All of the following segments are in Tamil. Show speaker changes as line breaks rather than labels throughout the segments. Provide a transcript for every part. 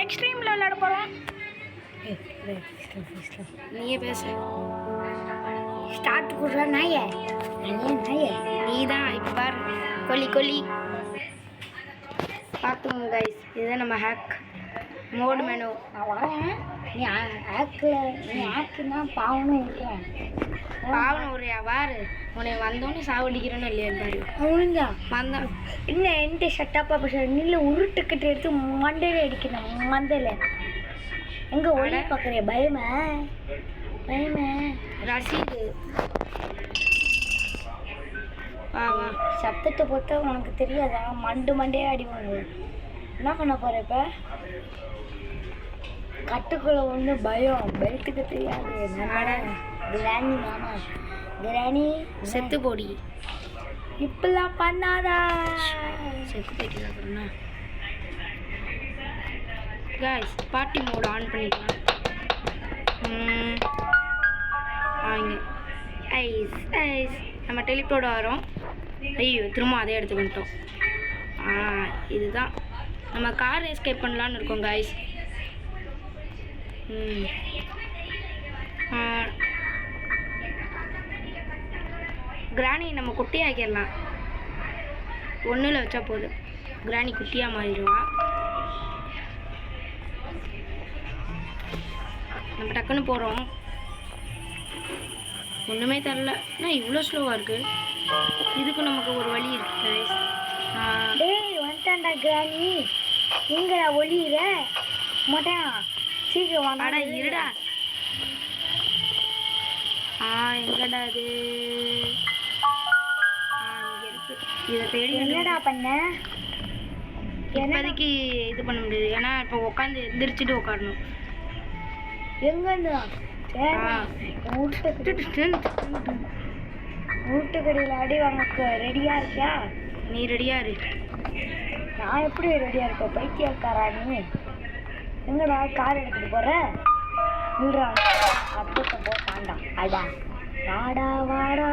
எக்ஸ்ட்ரீமில் விளையாட போகிறோம். நீயே பேசு. ஸ்டார்ட் கொடுறா நாயே. நீ தான் இப்போ பாரு. கொல்லி பார்த்துக்கோங்க கைஸ். இதுதான் நம்ம ஹேக் மோடு மெனு. நான் வரேன். நீ ஹேக்குன்னா பாவனும் விட்றேன். பாவனை உரையா வாரு. உன்னை வந்தோன்னு சாவடிக்கிறேன்னு இல்லையா பாரு. அவனுங்க வந்தான் என்ன எந்த ஷட்டாப்பா பேச நில்ல உருட்டுக்கிட்டு எடுத்து மண்டையில அடிக்கணும். மண்டையில எங்கே ஒளி பார்க்குறிய? பயமே ரசீது. வா சத்தத்தை பொறுத்த உனக்கு தெரியாதா? மண்டையே அடிவாங்க. என்ன பண்ண போகிற இப்போ? கட்டுக்குள்ள ஒன்று பயம் பெல்ட்டுக்கு தெரியாது. கிராணி மாமா கிராணி செத்து போடி. இப்பெல்லாம் பண்ணாதா? செத்து போயிட்டு அப்புறம்னா கைஸ் பார்ட்டி மோட் ஆன் பண்ணிக்கலாம். வாங்க ஐஸ் நம்ம டெலிபோர்ட் வரோம். ஐயோ திரும்ப அதே இடத்துக்கு வந்துட்டோம். இதுதான் நம்ம கார் எஸ்கேப் பண்ணலான்னு இருக்கோம் கைஸ். கிராணி நம்ம குட்டியாக்கிடலாம். ஒன்றில் வச்சா போதும். கிராணி குட்டியாக மாறிடுவா. நம்ம டக்குன்னு போகிறோம். ஒன்றுமே தரல. ஆனால் இவ்வளோ ஸ்லோவாக இருக்குது. இதுக்கு நமக்கு ஒரு வழி இருக்கு. டேய் வந்துட்டான்டா கிராணி. எங்கடா ஒளியிற மாட்டேன். சீக்கிரம் வாடா. இருடா. எங்கடா அது? இங்கே இருக்கு. இதை தேடி என்னடா பண்ண? இப்போதைக்கு இது பண்ண முடியாது. ஏன்னா இப்போ உட்காந்து எந்திரிச்சிட்டு உட்காரணும். எங்கேருந்து? வீட்டுக்கடையில் அடி வாங்க ரெடியாக இருக்கியா? நீ ரெடியாக இரு. நான் எப்படி ரெடியாக இருப்பேன்? பைத்தியக்காரா நீ? எங்கடா கார் எடுத்துகிட்டு போகிற? இல்லைடா அப்பத்தை போட்டான்டா. வாடா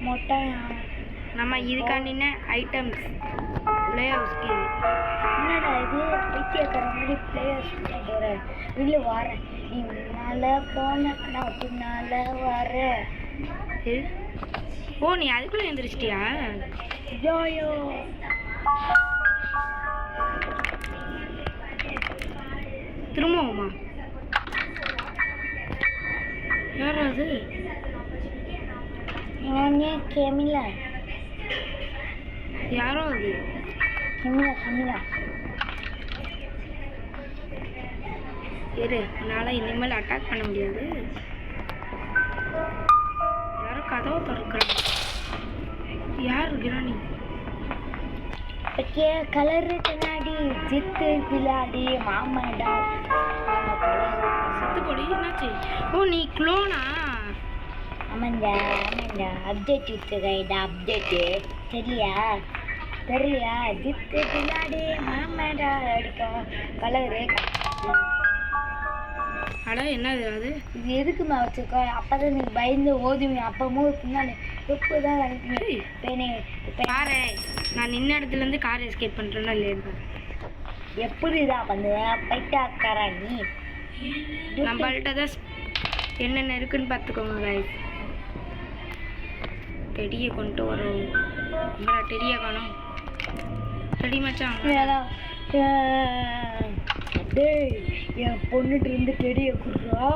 மொட்டையா. நம்ம இதுக்காண்டின ஐட்டம்ஸ் பிளே ஹவுஸ்க்கு. என்னடா இது பைத்தியக்கார மாதிரி பிளே ஹவுஸ் போகிறேன். இல்லை வரேன். நீ முன்னால் போன நான் பின்னால் வரேன். ஓ நீ அதுக்குள்ளே எழுந்திரிச்சிட்டியா? ஜோயோ திரும்பவுமா? யார் அது? கெமிலா. யாரோ அது? கெமிலா. இரு என்னால் இனிமேல் அட்டாக் பண்ண முடியாது. யாரோ கதவை திறக்கிறாங்க. யார் கிராணி? கலரு கண்ணாடி ஜித்து பிலாடி மாமாடா. செத்து போடி. என்னாச்சு? ஓ நீ க்ளோனா? ஆமாண்டா அப்டேட் விட்டுருக்கா. அப்டேட்டு தெரியலையா? ஜித்து பிலாடி மாமாடா அடிக்கும் கலரு. அடா என்னது அது? இது எதுக்குமா வச்சுருக்கோ? அப்போ தான் நீ பயந்து ஓதுவீங்க. அப்பவும் பின்னாடி எப்போ தான் நினைப்பீங்க. இப்போ காரை நான் நின்ன இடத்துலேருந்து கார் எஸ்கேப் பண்ணுறேன்னா இல்லையா? எப்படி தான் பண்ணுவேன்? பைட்டாக்காரா நீ? நம்மள்கிட்ட தான் என்னென்ன இருக்குன்னு பார்த்துக்கோங்க கைஸ். டெடியை கொண்டு வரோம். நம்மளா டெடியை காணும். டெடி மச்சான். டேய் என் பொண்ணுட்டு இருந்து டெடியை கொடுறா.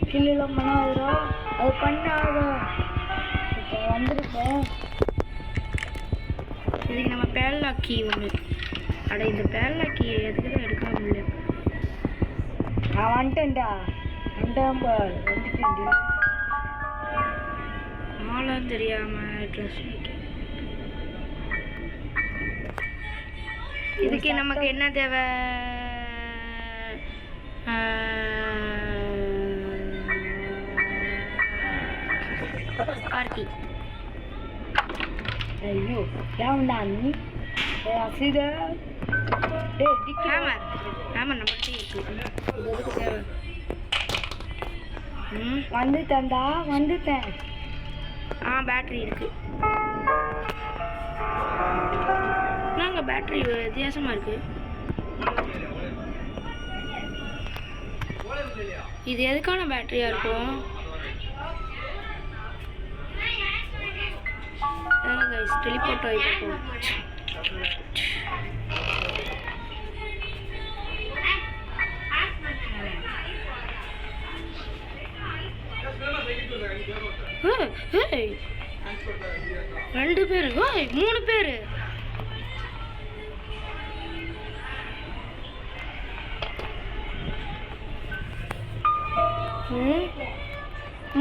கிள்ளெல்லாம் பண்ணாதா? அது பண்ணாதா? இப்போ வந்திருக்கேன். இதுக்கு நம்ம பேரலாக்கி ஒன்று. இந்த பேரலாக்கி எதுக்கு தான் எடுக்க முடியல. நான் வந்துட்டேன்டா. பார் வந்துட்டேன். ஆளாம் தெரியாமல் ட்ரெஸ் இதுக்கு நமக்கு என்ன தேவை? கார்த்தி. ஐயோ ஏன்டா நீ ரசீதா? கேமர் நம்மகிட்ட இருக்கு. இது எதுக்கு தேவை? வந்துட்டேன். பேட்டரி இருக்கு. நாங்கள் பேட்டரி வித்தியாசமாக இருக்குது. இது எதுக்கான பேட்டரியா இருக்கும்? டெலிபோர்ட் ஆகிப்போம். ரெண்டு பேரு, 3 பேரு.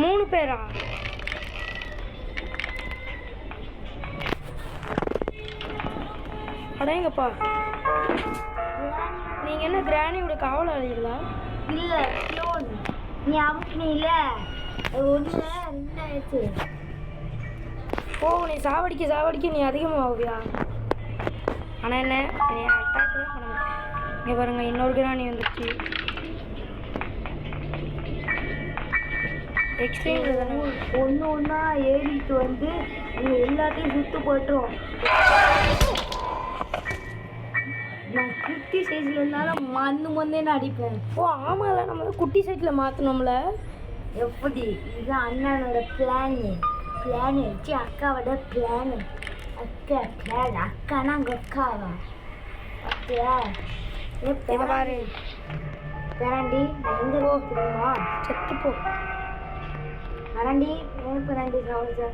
மூணு பேரா? அடேங்கப்பா, நீங்க என்ன கிராணியோட காவலாளிகளா? இல்ல, க்ளோன். நீ அமுக்கினீல, 1 2 ஆயிடுச்சு. ஓ, நீ சாவடிக்க நீ அதிகமாகுவியா? ஆனால் என்ன அட்டாக் தான் பண்ண முடியும். இங்கே பாருங்க, இன்னொரு கிராணி வந்துச்சு. எக்ஸ்ட்ரீம் தானே, ஒன்றா ஏறிட்டு வந்து எல்லாத்தையும் சுட்டு போட்டுரும். நான் குட்டி சைஸ்ல இருந்தாலும் மண்ணே நான் அடிப்பேன். ஓ ஆமாம்ல, நம்ம குட்டி சைஸ்ல மாற்றணும்ல. எப்படி? இதுதான் அண்ணனோட பிளானு வச்சு அக்காவோட பிளானு. அக்கானா அங்கே அக்காவா? அப்படியா? பாரு பேராண்டி, நான் எங்கே தெரியுமா? செத்து போ பேராண்டி. பேராண்டி கவனிச்சா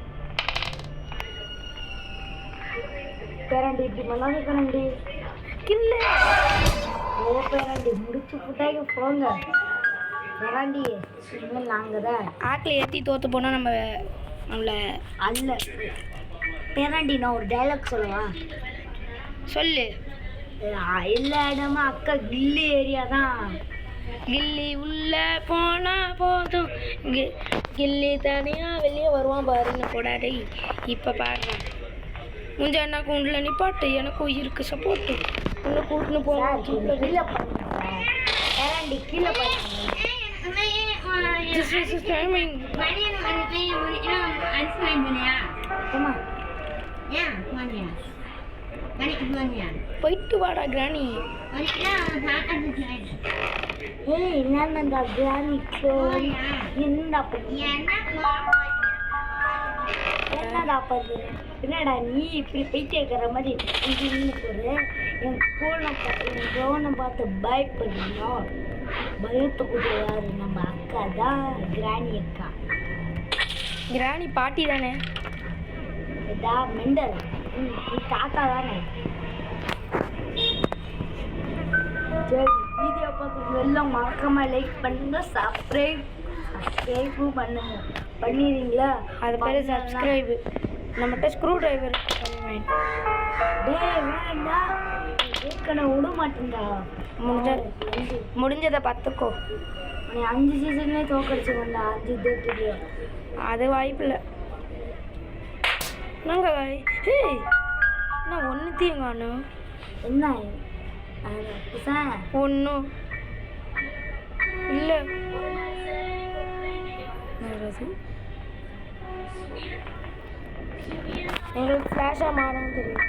பேராண்டி, இப்படி பண்ணாத பேராண்டி. கில்ல பேராண்டி முடிச்சு புட்டாய்க்கு போங்க பேராண்டி. இனிமேல் நாங்கள் தான் ஆக்கில் ஏற்றி தோற்று போனால் நம்மளை அல்ல பேராண்டி. நான் ஒரு டைலாக் சொல்லவா? சொல்லு. எல்லா இடமும் அக்கா கில்லி ஏரியா தான். கில்லி உள்ள போனா போதும், கில்லி தனியாக வெளியே வருவான் பாருன்னு போடாடே. இப்போ பாடுறேன், முஞ்ச அண்ணா கூண்டில் நிப்பாட்டு, எனக்கு உயிருக்கு சப்போர்ட்டு. உன்னை கூட்டின்னு போவேன். கீழே பேராண்டி, கீழே பாருங்க. This is timing. போயிட்டு வாடா கிராணி. என்னடா கிராணி, என்னடா பண்ணு? என்னடா நீ இப்படி போயிட்டு இருக்கிற மாதிரி போற? என் க்ளோனை பார்த்து பயப்படணும். பயத்தை கூட யாரு? நம்ம அக்கா தான், கிராணி அக்கா. கிராணி பாட்டி தானே? இதா மெண்டல், நீ தாத்தா தானே? சரி, வீடியோ பார்க்குறது எல்லாம் மறக்காம லைக் பண்ணுங்க, சப்ஸ்கிரைபும் பண்ணுங்க. பண்ணிடுறீங்களா? அது பேர் சப்ஸ்கிரைபு. நம்மகிட்ட ஸ்க்ரூ டிரைவர் டே வேண்டா, ஏற்கனவே விட மாட்டேன்டா. முடிஞ்சதை பார்த்துக்கோ. நீ 5 சீசன்லேயே தோக்கடிச்சுக்கோண்டா. 5 தேர்ட்டிலே அது வாய்ப்பு இல்லை. நாங்கள் நான் ஒன்றுத்தையும் காணும். என்ன ஒன்றும் இல்லை. எங்களுக்கு ஃப்ளாஷாக மாறணும் தெரியும்.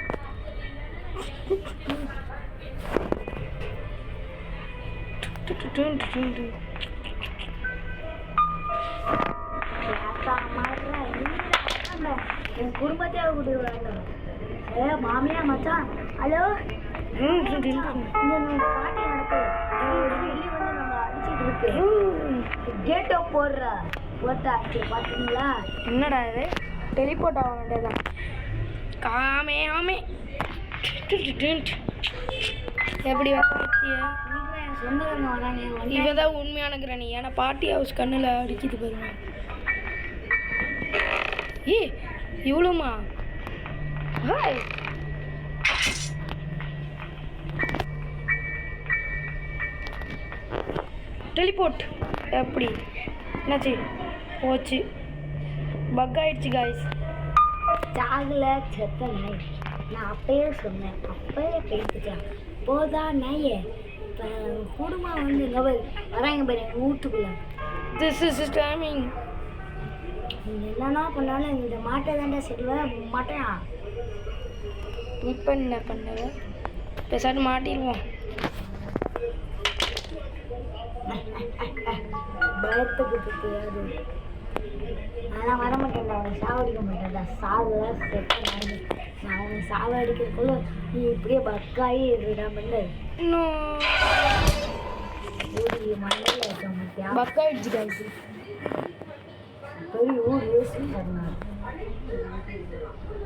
என் குடும்பத்தையே கூட்டிடுவாங்க. மாமியா மச்சான், ஹலோ. பாட்டி நடக்குது, வெளியே வந்து நம்ம அடிச்சுட்டு இருக்கு. கேட்டோ போட்டாச்சு பார்த்தீங்களா? என்னடா இது? டெலிபோர்ட் ஆக வேண்டியதான். காமே ஆமே எப்படி சொந்தக்காரங்க வராங்க. இவன் தான் உண்மையான கிராணி. ஏன்னா பாட்டி ஹவுஸ் கண்ணில் அடிக்கிது பாருங்க. இவ்வளோமா? ஹாய், டெலிபோர்ட் எப்படி என்னாச்சு? போச்சு, பக் ஆயிடுச்சு காய்ஸ். சாகல செத்த நாய். நான் அப்பயே சொன்னேன், அப்பயே பேசிட்டேன். போதா நாயே, குடும்பம் வந்து இங்கே வராங்க பாரு எங்கள் வீட்டுக்குள்ள. This is timing. என்னன்னா பண்ணாலும் இந்த மாட்டை தாண்டா சொல்லுவேன். மாட்டேன். இப்போ என்ன பண்ணுவேன்? பேசாட்டு மாட்டிடுவோம். பயத்துக்கு தெரியாது. நான் வர மாட்டேன்டா, அவனை சாவடிக்க மாட்டேன்டா. சாவுல செத்த நான் அவனை சாவடிக்கிறதுக்குள்ள நீ இப்படியே பக்காயி இருடா மண்டை. ஊடி மண்டையில் இருக்க மாட்டியா? பக்காயிடுச்சு காய்ச்சி பெரிய ஊர் யோசி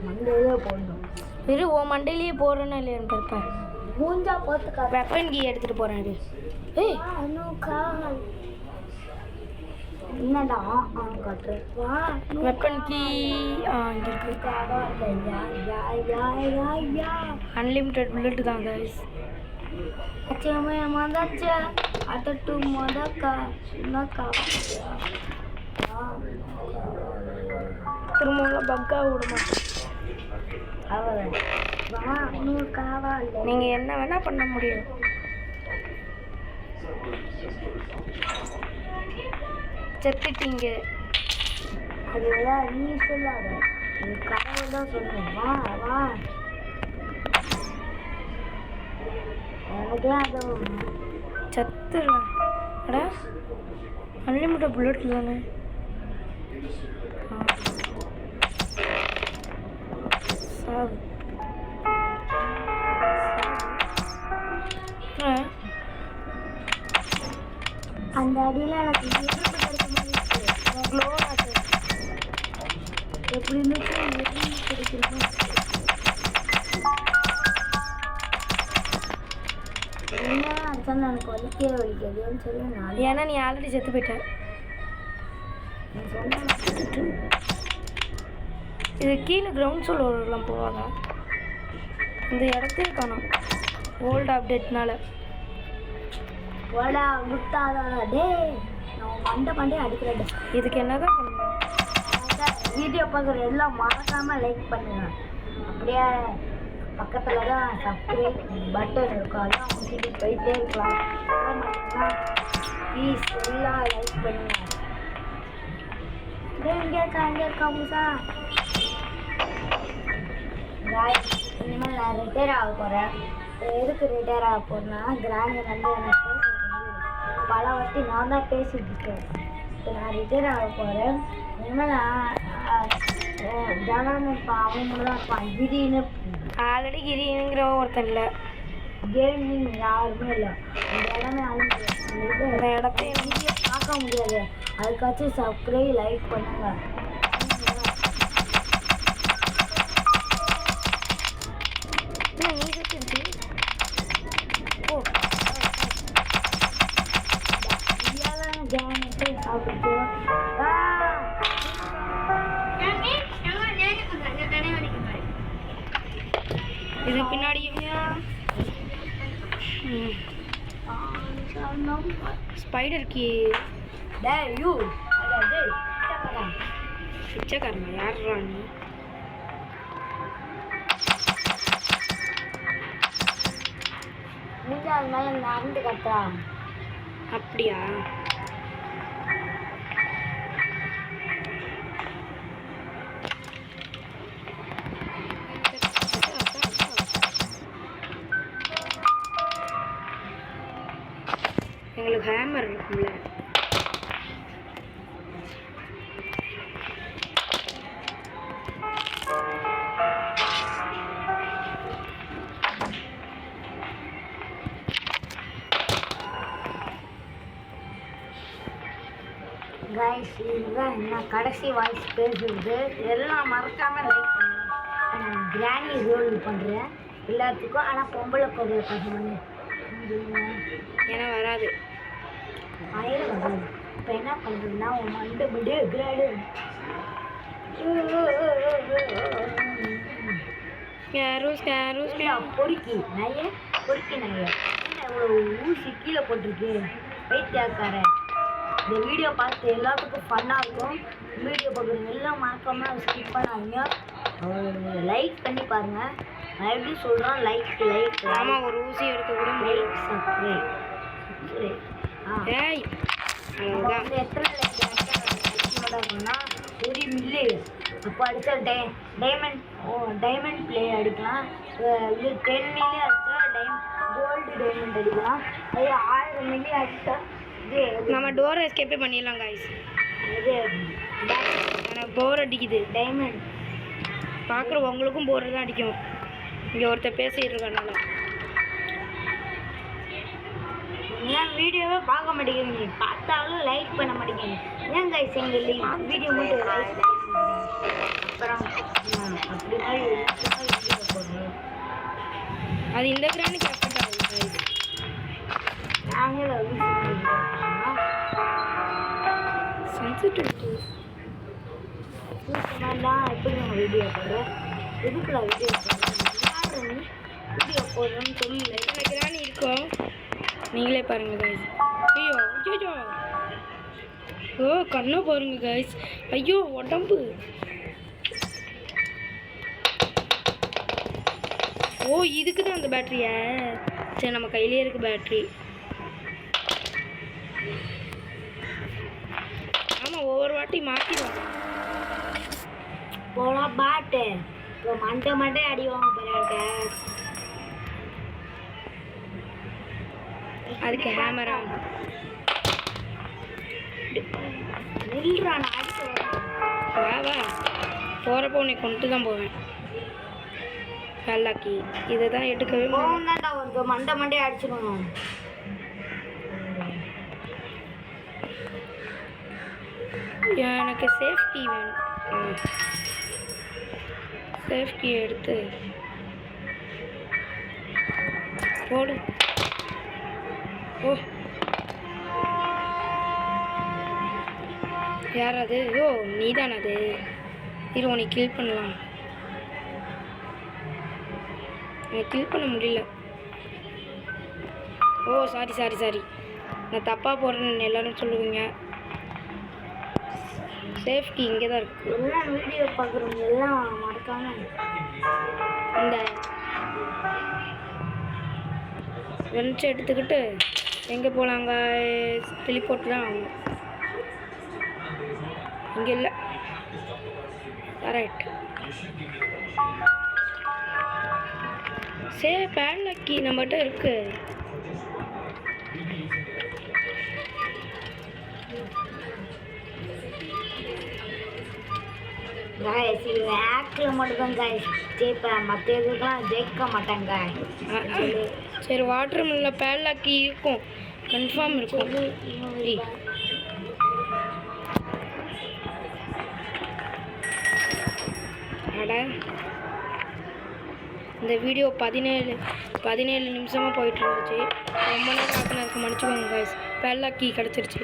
மண்டையிலே போடணும். வெறும் ஓ மண்டையிலேயே போடுறேன்னா இல்லையான்னு பார்ப்பேன். மூஞ்சா பார்த்துக்கா. வெப்பன் கீ எடுத்துகிட்டு போகிறேன். ஏய் அனுக்கா என்னடா காட்டுறேன். வா வெப்பன் கீ இங்கே இருக்கு. அன்லிமிட்டெட் புல்லட் தான் கைஸ். அச்சமே மதச்ச அட்டட்டு மதக்கா என்னக்கா திரும்ப பக்கா விட மாட்டேன். நீங்கள் என்ன வேணால் பண்ண முடியும். செத்துட்டீங்க. அதுதான் நீ சொல்லாத, நீ கடவுள் தான் சொல்லணும். வா வா எனக்கெல்லாம் அது செத்துடலாம். அடா அன்லிமிட்டட் புல்லட் தானே. அந்த அடியில் எனக்கு எப்படி இருந்துச்சு கிடைக்கிறோம். அடிச்சாலும் எனக்கு வலிக்கே வலிக்காதுன்னு சொல்லி நான், ஏன்னா நீ ஆல்ரெடி செத்து போயிட்ட. நீ சொன்ன இது கீழே கிரவுண்ட் ஃப்ளோர்லாம் போவாங்க. இந்த இடத்தையும் காணும் ஓல்டு அப்டேட்னால. ஓடா விட்டாதாடா டே, நான் மண்டை அடிக்கிறேன். இதுக்கு என்னதான் பண்ணணும்? வீடியோ பார்க்குற எல்லாம் மறக்காமல் லைக் பண்ணுங்க. அப்படியே பக்கத்தில் தான் சப்ஸ்கிரைப் பட்டன் இருக்கும், அதெல்லாம் உங்களுக்கு போயிட்டே இருக்கலாம். ப்ளீஸ் எல்லாம் லைக் பண்ணுங்க. இங்கே இருக்கா முசா காய். இனிமேல் நான் ரிட்டையர் ஆக போகிறேன். எதுக்கு ரிட்டையர் ஆக போகிறேன்னா, கிராண்ட் வந்து எனக்கு பல வாட்டி நான் தான் பேசிட்டு இருக்கேன். இப்போ நான் ரிட்டையர் ஆக போகிறேன். இனிமேல் நான் ஜனான்னு இருப்பான், அவங்க தான் இருப்பான். கிரின்னு ஆல்ரெடி கிரிங்கிற ஒருத்தன் இல்லை, கேமிங் யாருமே இல்லை. அந்த இடமே அழிஞ்சு அந்த இடத்தையும் வீடியோ பார்க்க முடியாது. அதுக்காச்சும் சப்ஸ்கிரைப் லைக் பண்ணுங்க. இது பின்னாடி ஸ்பைடர் கீ. யூ பிச்சைக்காரனா யாரா நீ? நீங்கள் அது மேலே நடந்து கட்டா அப்படியா? எங்களுக்கு ஹேமர் இருக்குல்ல. கைஸ் இதுதான் என்ன கடைசி வாய்ஸ் பேசுறது. எல்லாம் மறக்காமல் லைக் பண்ணுங்க. நான் கிராணி ரோல் பண்ணுறேன் எல்லாத்துக்கும். ஆனால் பொம்பளை பொருளை பண்ணுவேன் ஏன்னா வராது ஆயிரம் வராது. இப்போ என்ன பண்ணுறதுன்னா உன் மண்டு மண்டு கிராடு பொறுக்கி நைய பொறுக்கி நைய இவ்வளோ ஊசி கீழே போட்டிருக்கு. வைத்தியாக்காரன் இந்த வீடியோ பார்த்து எல்லாத்துக்கும் ஃபன்னாக இருக்கும். வீடியோ பார்க்குறவங்க எல்லாம் மறக்காமல் ஸ்கிப் பண்ணாதீங்க. லைக் பண்ணி பாருங்கள். நான் எப்படி சொல்கிறேன், லைக் ஆமாம். ஒரு ஊசி எடுக்க கூட லைக் சப்ஸ்கிரைப் வந்து எத்தனை லைக் இருக்குன்னா 1 மில்லியன். அப்போ அடித்தா டைமண்ட் பிளே அடிக்கலாம். இது 10 மில்லியன் அடித்தா கோல்டு டைமண்ட் அடிக்கலாம். அது 1000 மில்லியன் அடித்தா நம்ம டோர் எஸ்கேப்பே பண்ணிடலாம் காய்ஸ். எனக்கு போர் அடிக்குது. டைமண்ட் பார்க்குற உங்களுக்கும் போர் தான் அடிக்கும். இங்கே ஒருத்தர் பேசிகிட்டு இருக்கனால ஏன் வீடியோவே பார்க்க மாட்டேங்கிறீங்க, பார்த்தாலும் லைக் பண்ண மாட்டேங்கிறீங்க. ஏன் கைஸ் எங்கள் வீடியோ மட்டும் லைக் அப்புறம் அப்படி மாதிரி வீடியோ போடுறோம். அது இந்த கிரானுக்கு எஃபெக்ட் ஆகுது கைஸ். நாங்கள் சென்சிட்டிவிட்டி தான் எப்படி நம்ம வீடியோ போடுறோம், எதுக்குள்ள வீடியோ போடுறோம், வீடியோ போடுறோம்னு சொல்லி எத்தனை கிரானி இருக்கோம் நீங்களே பாருங்க கைஸ். ஐயோ ஐயோ ஓ கண்ணை பாருங்க கைஸ். ஐயோ உடம்பு. ஓ இதுக்கு தான் அந்த பேட்டரியா? சரி நம்ம கையிலே இருக்கு பேட்டரி. ஆமாம் ஒவ்வொரு வாட்டி மாற்றிடுவோம். போலாம் பாட்டு இப்போ மண்டை அடி வாங்க போறாங்க. அதுக்கு ஹேமரா நில்றா, நான் அடிக்க வா போகிறப்போ உன்னை கொண்டு தான் போவேன். கல்லாக்கி இதை தான் எடுக்கவே போகணும்டா. ஒரு மண்டை அடிச்சிடணும். எனக்கு சேஃப்டி வேணும். சேஃப்டி எடுத்து போடு. ஓ யார் அது? ஓ நீதான் அது. இரு உன்னை கில் பண்ணலாம். எனக்கு கில் பண்ண முடியல. ஓ சாரி நான் தப்பாக போடுறேன்னு எல்லோரும் சொல்லுவீங்க. சேஃப்டி இங்கே தான் இருக்குது. எல்லாம் வீடியோ பார்க்குறவங்க எல்லாம் மறக்காம இந்த லஞ்ச் எடுத்துக்கிட்டு எங்கே போகலாங்க? டெலிபோர்ட் தான் ஆகும். இங்கே இல்லை. கரெக்ட். சரி பேட்லக்கி நம்மகிட்ட இருக்கு. गाइस ये ஆக்ல மட்டும் गाइस ஜெயிப்பேன், மற்ற இதுக்கெல்லாம் ஜெயிக்க மாட்டாங்க. சரி வாட்டர் மில்ல பேட்லாக்கி இருக்கும், கன்ஃபார்ம் இருக்கும். அட இந்த வீடியோ 17 நிமிஷமாக போயிட்டு இருந்துச்சு. ரொம்ப நேரம் ஆக்கினா இருக்க மன்னிச்சுக்கோங்க गाइस. பேட்லாக்கி கிடச்சிருச்சு.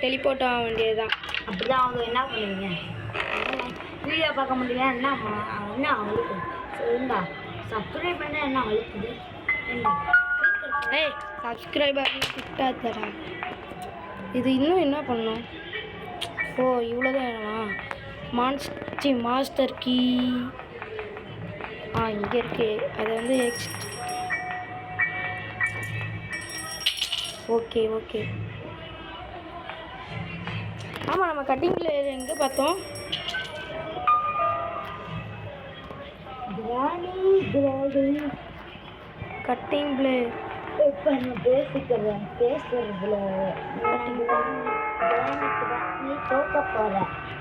டெலிபோர்ட் ஆக வேண்டியதுதான். அப்படிதான் அவங்க என்ன பண்ணுவீங்க? வீடியோ பார்க்க முடியல என்ன அவளுக்கு சொல்லுண்டா. சப்ஸ்கிரைப் பண்ண என்ன அழுக்குது? ஏய் சப்ஸ்கிரைபர் கிட்டாதடா. இது இன்னும் என்ன பண்ணும்? ஓ இவ்வளோதான் வேணுமா? மாஸ்டர் கீ இங்கே இருக்கு. அது வந்து ஓகே ஆமாம் நம்ம கட்டிங்கில் எங்கே பார்த்தோம்? Cutting blade. இப்போ நான் பேசுறதுல நீ தோக்க போகிற,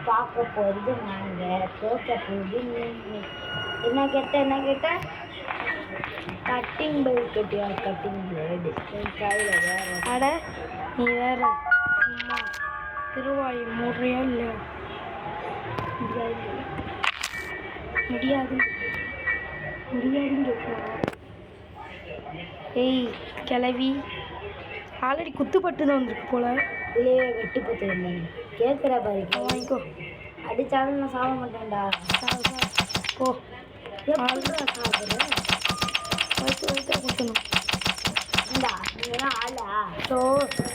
பார்க்க போகிறது நாங்கள், தோக்க போகுது நீ. என்ன கேட்ட? கட்டிங் பிளேட் கேட்டியா? கட்டிங் பிளேடு கையில் வேற. அட நீ வேற சும்மா திருவாயி மூடுறியா இல்லையா? முடியாதுன்னு ஏய் கிளவி ஆல்ரெடி குத்துப்பட்டு தான் வந்திருக்கு போல. இல்லையே வெட்டு பத்து இல்லை கேட்குற பாரு. வாங்கிக்கோ. அடித்தாலும் நான் சாப்பிட மாட்டேன்டா. ஓ ஆல்ரெடி சாப்பிட்றேன். வயிற்று கொடுக்கணும். இந்தா நீங்களாம் ஆளா? ஸோ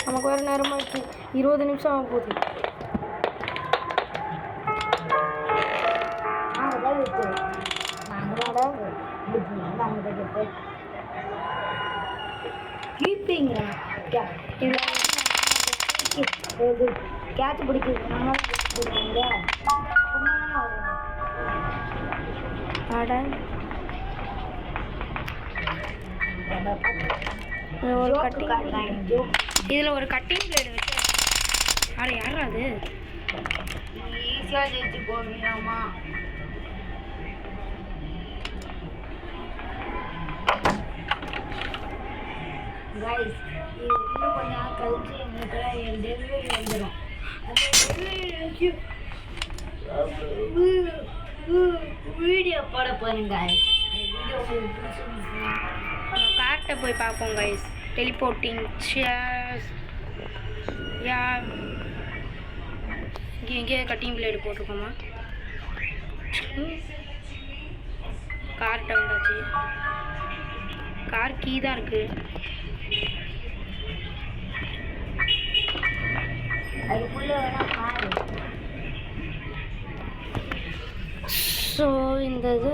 நமக்கு வேறு நேரமாகிடுச்சு. 20 நிமிஷம் ஆக போகுது. கேட்ச் பிடிக்கிறதுனால ஒரு கட்டிங் இதில் ஒரு கட்டிங் பிளேடு வச்சு அட யாரா அது
ஈஸியாக ஜெயிச்சு போடுறியாமா. கைஸ் இன்னும் கொஞ்ச நாள் கழிச்சு எங்களுக்கு டெலிவரி வந்துடும். அந்த டெலிவரி வீடியோ போட போகிறேங்க. வீடியோ உங்களுக்கு பிடிச்சிருந்துச்சுன்னா
கார்ட்டை போய் பார்ப்போம் கைஸ். டெலிபோர்ட்டிங் சேர்ஸ் யா இங்கே எங்கேயாவது கட்டிங் பிளேடு போட்டிருக்கோமா? கார்ட்டை வந்தாச்சு. கார் கீ தான் இருக்குது.
அதுக்குள்ளே வேணால் பாரு.
ஸோ இந்த இது